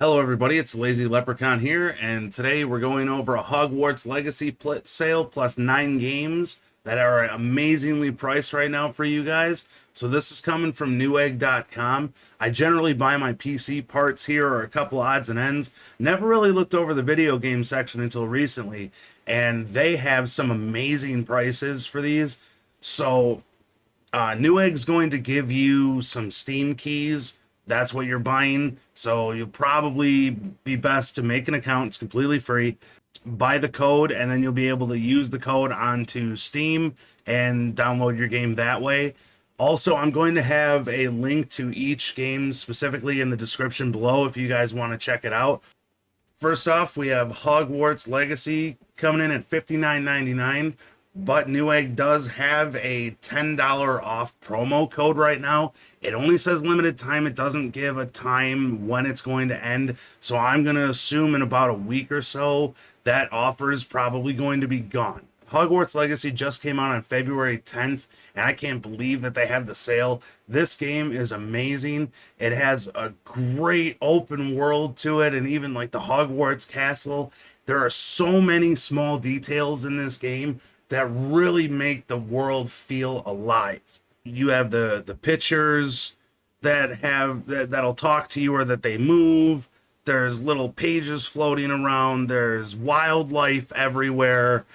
Hello, everybody. It's Lazy Leprechaun here, and today we're going over a Hogwarts Legacy sale plus 9 games that are amazingly priced right now for you guys. So this is coming from Newegg.com. I generally buy my PC parts here or a couple odds and ends. Never really looked over the video game section until recently, and they have some amazing prices for these. So Newegg's going to give you some Steam keys. That's what you're buying. So you'll probably be best to make an account. It's completely free. Buy the code, and then you'll be able to use the code onto Steam and download your game that way. Also, I'm going to have a link to each game specifically in the description below if you guys want to check it out. First off, we have Hogwarts Legacy coming in at $59.99. But Newegg does have a $10 off promo code right now. It only says limited time. It doesn't give a time when it's going to end. So I'm going to assume in about a week or so that offer is probably going to be gone. Hogwarts Legacy just came out on February 10th, and I can't believe that they have the sale. This game is amazing. It has a great open world to it, and even like the Hogwarts castle. There are so many small details in this game that really make the world feel alive. You have the pictures that'll talk to you or that they move. There's little pages floating around. There's wildlife everywhere.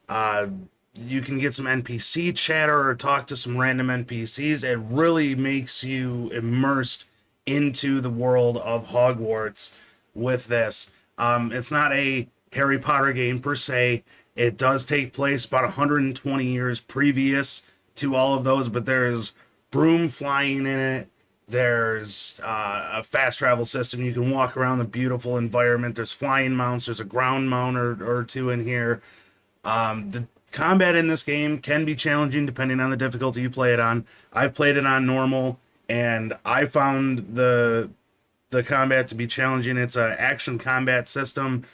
You can get some NPC chatter or talk to some random NPCs. It really makes you immersed into the world of Hogwarts with this. It's not a Harry Potter game per se. It does take place about 120 years previous to all of those, but there's broom flying in it. There's a fast travel system. You can walk around the beautiful environment. There's flying mounts. There's a ground mount or two in here. The combat in this game can be challenging depending on the difficulty you play it on. I've played it on normal, and I found the combat to be challenging. It's an action combat system.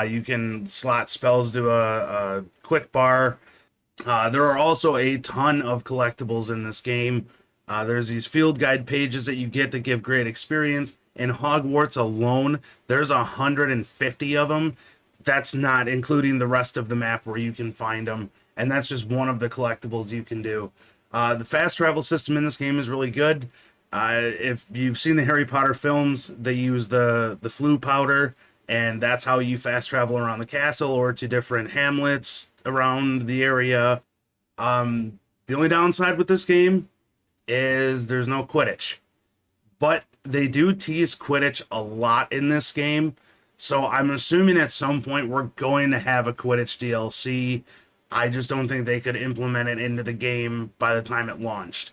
You can slot spells to a quick bar. There are also a ton of collectibles in this game. There's these field guide pages that you get to give great experience. In Hogwarts alone, there's 150 of them. That's not including the rest of the map where you can find them. And that's just one of the collectibles you can do. The fast travel system in this game is really good. If you've seen the Harry Potter films, they use the flu powder, and that's how you fast travel around the castle or to different hamlets around the area. The only downside with this game is there's no Quidditch. But they do tease Quidditch a lot in this game. So I'm assuming at some point we're going to have a Quidditch DLC. I just don't think they could implement it into the game by the time it launched.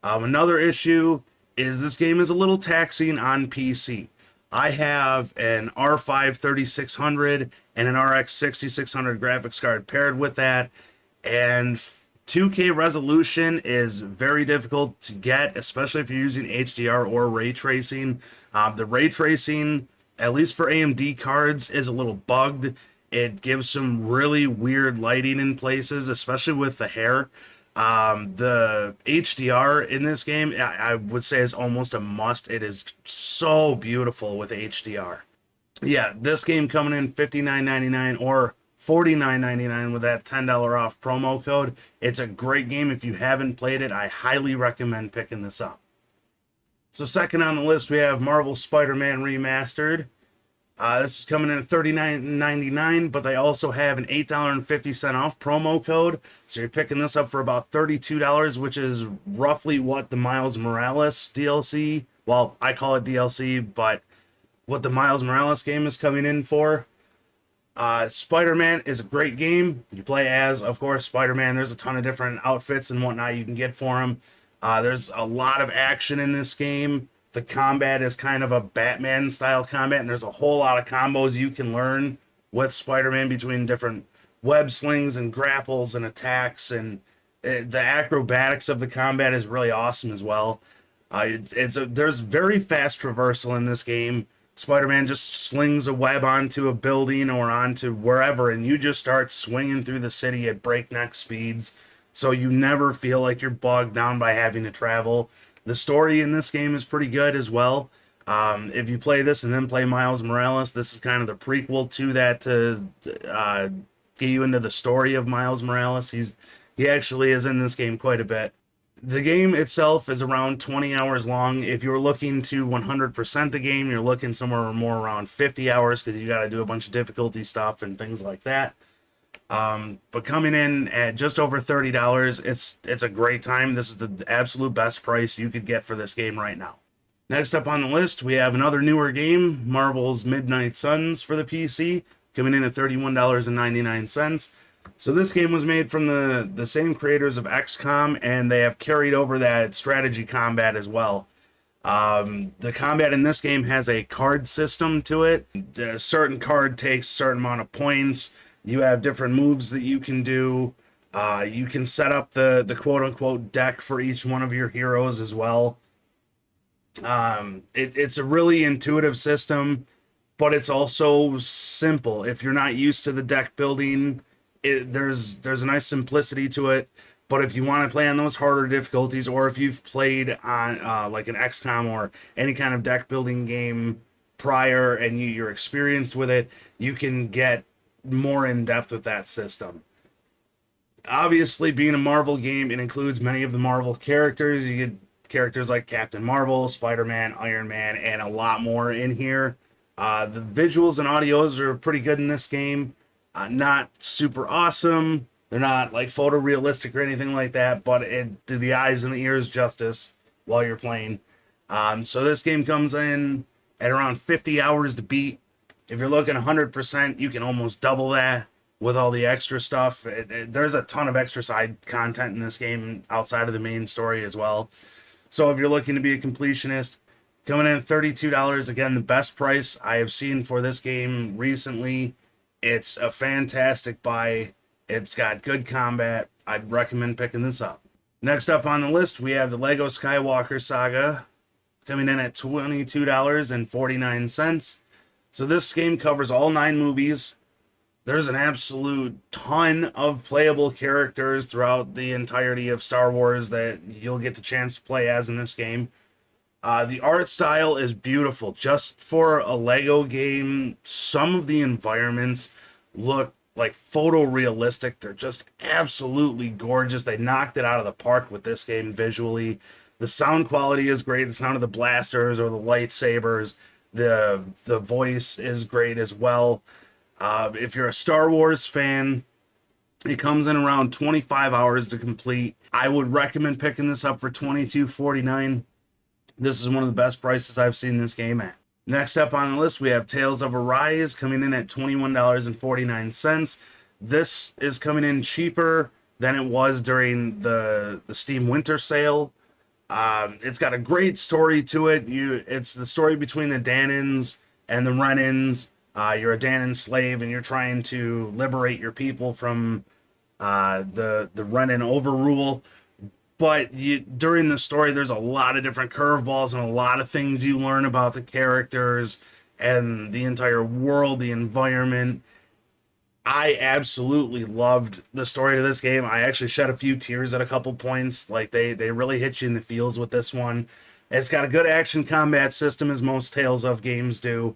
Another issue is this game is a little taxing on PC. I have an R5 3600 and an RX 6600 graphics card paired with that, and 2K resolution is very difficult to get, especially if you're using HDR or ray tracing. The ray tracing, at least for AMD cards, is a little bugged. It gives some really weird lighting in places, especially with the hair. The HDR in this game, I would say, is almost a must. It is so beautiful with HDR. Yeah, this game coming in $59.99 or $49.99 with that $10 off promo code. It's a great game. If you haven't played it, I highly recommend picking this up. So second on the list, we have Marvel Spider-Man Remastered. This is coming in at $39.99, but they also have an $8.50 off promo code. So you're picking this up for about $32, which is roughly what the Miles Morales DLC, well, I call it DLC, but what the Miles Morales game is coming in for. Spider-Man is a great game. You play as, of course, Spider-Man. There's a ton of different outfits and whatnot you can get for him. There's a lot of action in this game. The combat is kind of a Batman-style combat, and there's a whole lot of combos you can learn with Spider-Man between different web slings and grapples and attacks, and the acrobatics of the combat is really awesome as well. There's very fast traversal in this game. Spider-Man just slings a web onto a building or onto wherever, and you just start swinging through the city at breakneck speeds, so you never feel like you're bogged down by having to travel. The story in this game is pretty good as well. If you play this and then play Miles Morales, this is kind of the prequel to that to get you into the story of Miles Morales. He actually is in this game quite a bit. The game itself is around 20 hours long. If you're looking to 100% the game, you're looking somewhere more around 50 hours because you got to do a bunch of difficulty stuff and things like that. But coming in at just over $30, it's a great time. This is the absolute best price you could get for this game right now. Next up on the list, we have another newer game, Marvel's Midnight Suns for the PC, coming in at $31.99. So this game was made from the same creators of XCOM, and they have carried over that strategy combat as well. The combat in this game has a card system to it. A certain card takes a certain amount of points. You have different moves that you can do. You can set up the quote-unquote deck for each one of your heroes as well. It's a really intuitive system, but it's also simple. If you're not used to the deck building, there's a nice simplicity to it. But if you want to play on those harder difficulties, or if you've played on like an XCOM or any kind of deck building game prior and you're experienced with it, you can get more in depth with that system. Obviously, being a Marvel game, it includes many of the Marvel characters. You get characters like Captain Marvel, Spider-Man, Iron Man, and a lot more in here. The visuals and audios are pretty good in this game. Not super awesome. They're not like photorealistic or anything like that, but it did the eyes and the ears justice while you're playing. So this game comes in at around 50 hours to beat. If you're looking 100%, you can almost double that with all the extra stuff. There's a ton of extra side content in this game outside of the main story as well. So if you're looking to be a completionist, coming in at $32, again, the best price I have seen for this game recently. It's a fantastic buy. It's got good combat. I'd recommend picking this up. Next up on the list, we have the Lego Skywalker Saga, coming in at $22.49. So this game covers all 9 movies. There's an absolute ton of playable characters throughout the entirety of Star Wars that you'll get the chance to play as in this game. The art style is beautiful. Just for a Lego game, some of the environments look like photorealistic. They're just absolutely gorgeous. They knocked it out of the park with this game visually. The sound quality is great. The sound of the blasters or the lightsabers. The voice is great as well. If you're a Star Wars fan, it comes in around 25 hours to complete. I would recommend picking this up for $22.49. This is one of the best prices I've seen this game at. Next up on the list, we have Tales of Arise coming in at $21.49. This is coming in cheaper than it was during the Steam Winter Sale. It's got a great story to it. It's the story between the Danans and the Renans. You're a Danan slave, and you're trying to liberate your people from the Renan overrule. But during the story, there's a lot of different curveballs and a lot of things you learn about the characters and the entire world, the environment. I absolutely loved the story of this game. I actually shed a few tears at a couple points. Like they really hit you in the feels with this one. It's got a good action combat system, as most Tales of games do.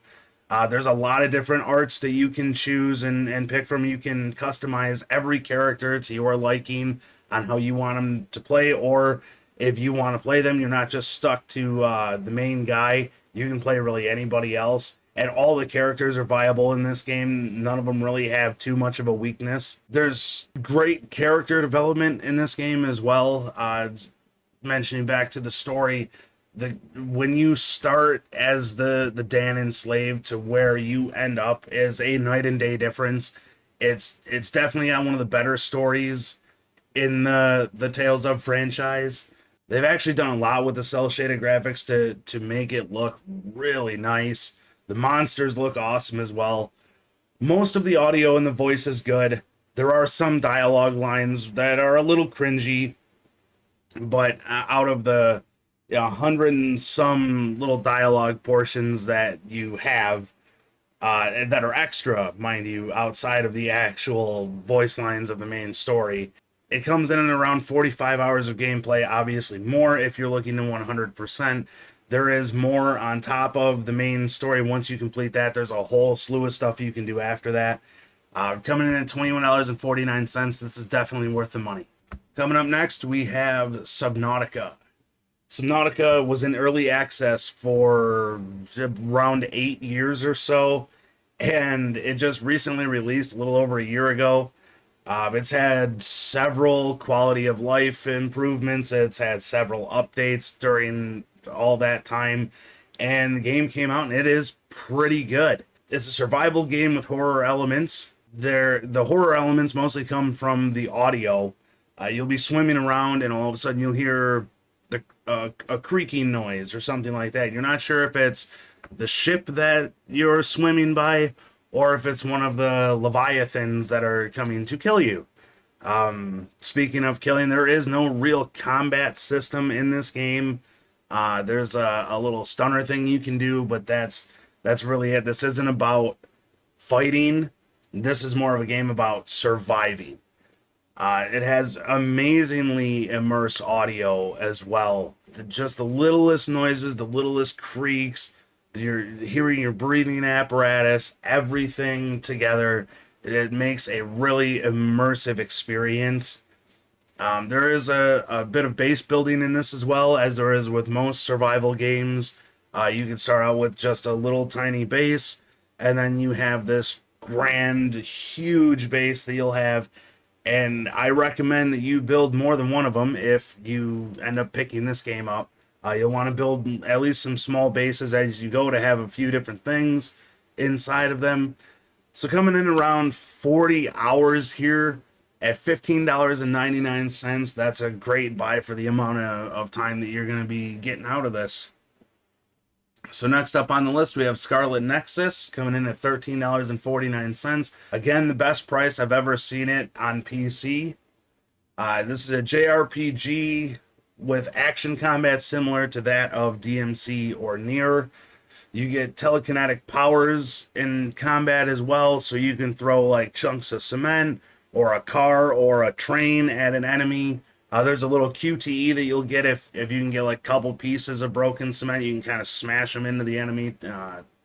There's a lot of different arts that you can choose and pick from. You can customize every character to your liking on how you want them to play, or if you want to play them, you're not just stuck to the main guy. You can play really anybody else, and all the characters are viable in this game. None of them really have too much of a weakness. There's great character development in this game as well. Mentioning back to the story, when you start as the Danan slave to where you end up is a night and day difference. It's definitely on one of the better stories in the Tales of franchise. They've actually done a lot with the cel shaded graphics to make it look really nice. The monsters look awesome as well. Most of the audio and the voice is good. There are some dialogue lines that are a little cringy, but out of the 100 and some little dialogue portions that you have that are extra, mind you, outside of the actual voice lines of the main story, it comes in at around 45 hours of gameplay, obviously more if you're looking to 100%. There is more on top of the main story. Once you complete that, there's a whole slew of stuff you can do after that. Coming in at $21.49. This is definitely worth the money. Coming up next, we have Subnautica. Subnautica was in early access for around 8 years or so, and it just recently released a little over a year ago. It's had several quality of life improvements. It's had several updates during all that time, and the game came out and it is pretty good. It's a survival game with horror elements. The horror elements mostly come from the audio. You'll be swimming around, and all of a sudden you'll hear a creaking noise or something like that. You're not sure if it's the ship that you're swimming by or if it's one of the leviathans that are coming to kill you. Speaking of killing, there is no real combat system in this game. There's a little stunner thing you can do, but that's really it. This isn't about fighting. This is more of a game about surviving. It has amazingly immersive audio as well. Just the littlest noises, the littlest creaks, you're hearing your breathing apparatus, everything together. It makes a really immersive experience. There is a bit of base building in this as well, as there is with most survival games. You can start out with just a little tiny base, and then you have this grand, huge base that you'll have. And I recommend that you build more than one of them if you end up picking this game up. You'll want to build at least some small bases as you go to have a few different things inside of them. So coming in around 40 hours here at $15.99, that's a great buy for the amount of time that you're going to be getting out of this. So next up on the list, we have Scarlet Nexus coming in at $13.49. Again, the best price I've ever seen it on PC. This is a JRPG with action combat similar to that of DMC or Nier. You get telekinetic powers in combat as well, so you can throw like chunks of cement or a car or a train at an enemy. There's a little QTE that you'll get if you can get like a couple pieces of broken cement. You can kind of smash them into the enemy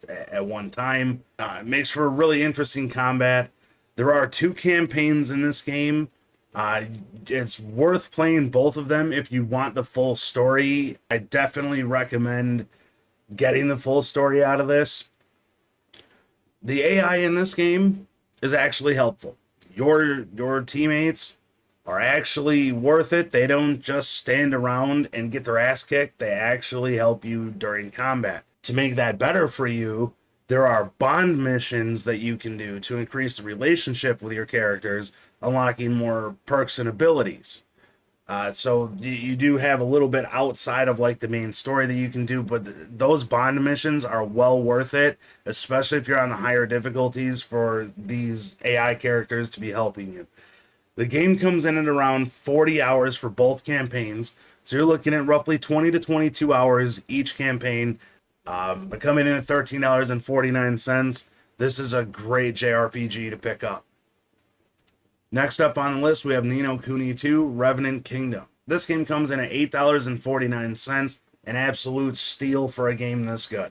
at one time. It makes for a really interesting combat. There are 2 campaigns in this game. It's worth playing both of them if you want the full story. I definitely recommend getting the full story out of this. The AI in this game is actually helpful. Your teammates are actually worth it. They don't just stand around and get their ass kicked. They actually help you during combat. To make that better for you, there are bond missions that you can do to increase the relationship with your characters, unlocking more perks and abilities. So you do have a little bit outside of like the main story that you can do, but those bond missions are well worth it, especially if you're on the higher difficulties for these AI characters to be helping you. The game comes in at around 40 hours for both campaigns, so you're looking at roughly 20 to 22 hours each campaign. But coming in at $13.49, this is a great JRPG to pick up. Next up on the list, we have Ni no Kuni 2 Revenant Kingdom. This game comes in at $8.49, an absolute steal for a game this good.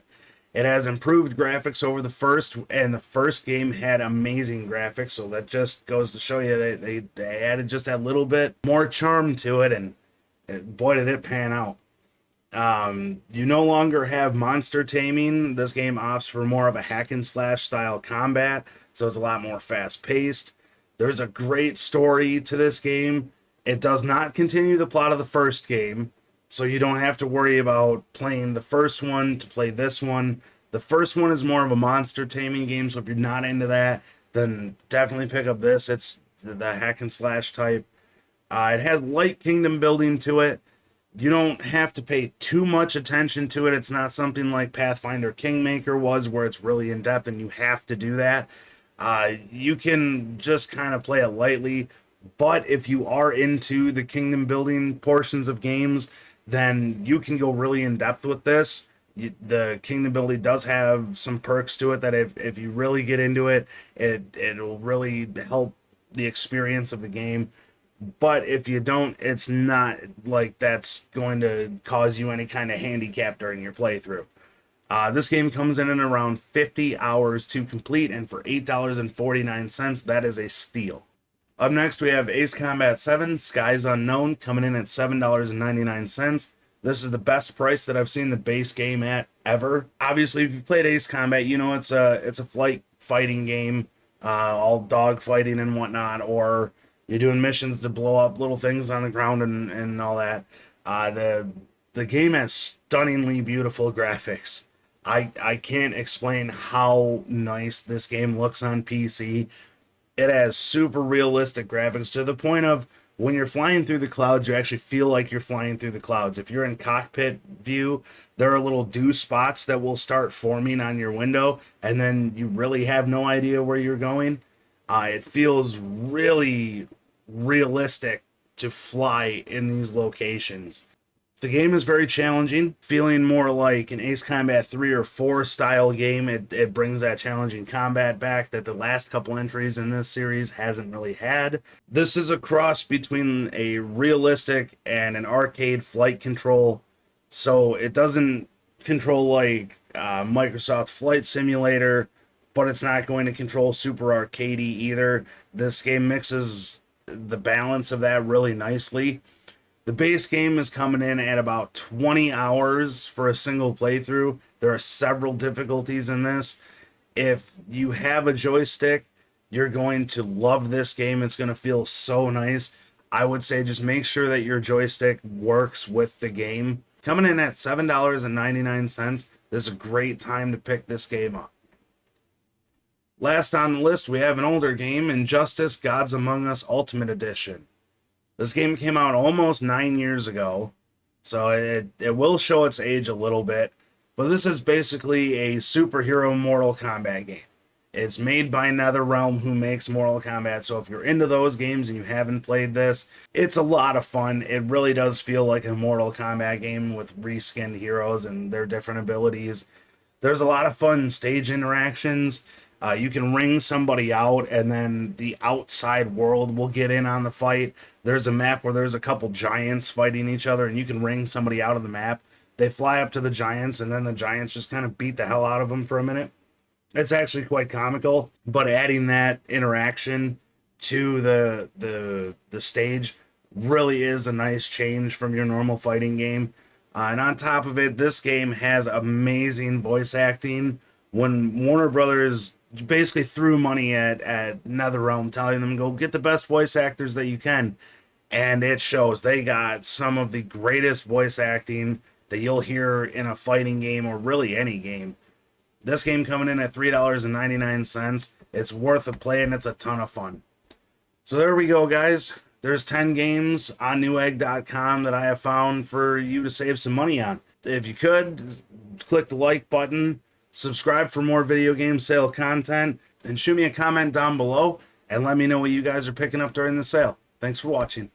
It has improved graphics over the first, and the first game had amazing graphics, so that just goes to show you that they added just that little bit more charm to it, and boy, did it pan out. You no longer have monster taming. This game opts for more of a hack and slash style combat, so it's a lot more fast paced. There's a great story to this game. It does not continue the plot of the first game, so you don't have to worry about playing the first one to play this one. The first one is more of a monster taming game, so if you're not into that, then definitely pick up this. It's the hack and slash type. It has light kingdom building to it. You don't have to pay too much attention to it. It's not something like Pathfinder Kingmaker was, where it's really in depth and you have to do that. You can just kind of play it lightly, but if you are into the kingdom building portions of games, then you can go really in depth with this. The kingdom building does have some perks to it that if you really get into it, it'll really help the experience of the game. But if you don't, it's not like that's going to cause you any kind of handicap during your playthrough. This game comes in at around 50 hours to complete, and for $8.49, that is a steal. Up next, we have Ace Combat 7 Skies Unknown coming in at $7.99. This is the best price that I've seen the base game at ever. Obviously, if you've played Ace Combat, you know it's a flight fighting game, all dog fighting and whatnot, or you're doing missions to blow up little things on the ground and all that. The game has stunningly beautiful graphics. I can't explain how nice this game looks on PC. It has super realistic graphics to the point of when you're flying through the clouds, you actually feel like you're flying through the clouds. If you're in cockpit view, there are little dew spots that will start forming on your window, and then you really have no idea where you're going. It feels really realistic to fly in these locations. The game is very challenging, feeling more like an Ace Combat 3 or 4 style game. It brings that challenging combat back that the last couple entries in this series hasn't really had. This is a cross between a realistic and an arcade flight control, so it doesn't control like Microsoft Flight Simulator, but it's not going to control super arcadey either. This game mixes the balance of that really nicely. The base game is coming in at about 20 hours for a single playthrough. There are several difficulties in this. If you have a joystick, you're going to love this game. It's going to feel so nice. I would say just make sure that your joystick works with the game. Coming in at $7.99. This is a great time to pick this game up. Last on the list, we have an older game, Injustice: Gods Among Us Ultimate Edition. This game came out almost 9 years ago, so it will show its age a little bit, but this is basically a superhero Mortal Kombat game. It's made by NetherRealm, who makes Mortal Kombat, so if you're into those games and you haven't played this, it's a lot of fun. It really does feel like a Mortal Kombat game with reskinned heroes and their different abilities. There's a lot of fun stage interactions. You can ring somebody out, and then the outside world will get in on the fight. There's a map where there's a couple giants fighting each other, and you can ring somebody out of the map. They fly up to the giants, and then the giants just kind of beat the hell out of them for a minute. It's actually quite comical, but adding that interaction to the stage really is a nice change from your normal fighting game. And on top of it, this game has amazing voice acting. When Warner Brothers basically threw money at NetherRealm, telling them go get the best voice actors that you can, and it shows. They got some of the greatest voice acting that you'll hear in a fighting game or really any game. This game coming in at $3.99. It's worth a play, and it's a ton of fun. So there we go, guys. There's 10 games on Newegg.com that I have found for you to save some money on. If you could, click the like button, subscribe for more video game sale content, and shoot me a comment down below and let me know what you guys are picking up during the sale. Thanks for watching.